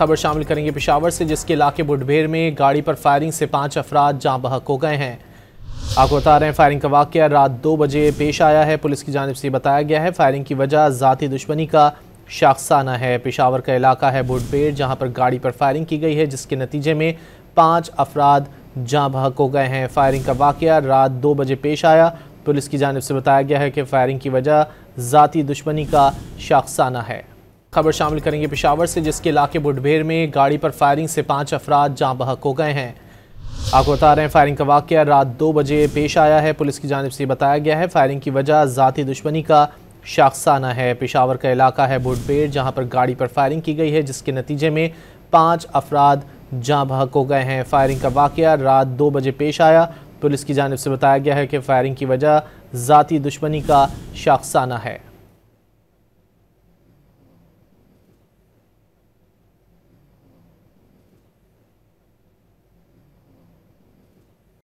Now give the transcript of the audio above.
खबर शामिल करेंगे पेशावर से, जिसके इलाके बुडभेर में गाड़ी पर फायरिंग से 5 अफराद जाँ बहक हो गए हैं। आपको बता रहे हैं फायरिंग का वाकया रात 2 बजे पेश आया है। पुलिस की जानिब से बताया गया है फायरिंग की वजह ज़ाती दुश्मनी का शाखसाना है। पेशावर का इलाका है बुडभेर, जहां पर गाड़ी पर फायरिंग की गई है, जिसके नतीजे में 5 अफराद जाँ बहक हो गए हैं। फायरिंग का वाकया रात 2 बजे पेश आया। पुलिस की जानिब से बताया गया है कि फायरिंग की वजह ज़ाती दुश्मनी का शाखसाना है। खबर शामिल करेंगे पेशावर से, जिसके इलाके बुडभेर में गाड़ी पर फायरिंग से 5 अफराद जाँ बहक हो गए हैं। आपको बता रहे हैं फायरिंग का वाकया रात 2 बजे पेश आया है। पुलिस की जानिब से बताया गया है फायरिंग की वजह ज़ाती दुश्मनी का शाखसाना है। पेशावर का इलाका है बुडभेर, जहां पर गाड़ी पर फायरिंग की गई है, जिसके नतीजे में 5 अफराद जाँ बहक हो गए हैं। फायरिंग का वाकया रात 2 बजे पेश आया। पुलिस की जानिब से बताया गया है कि फायरिंग की वजह ज़ाती दुश्मनी का शाखसाना है।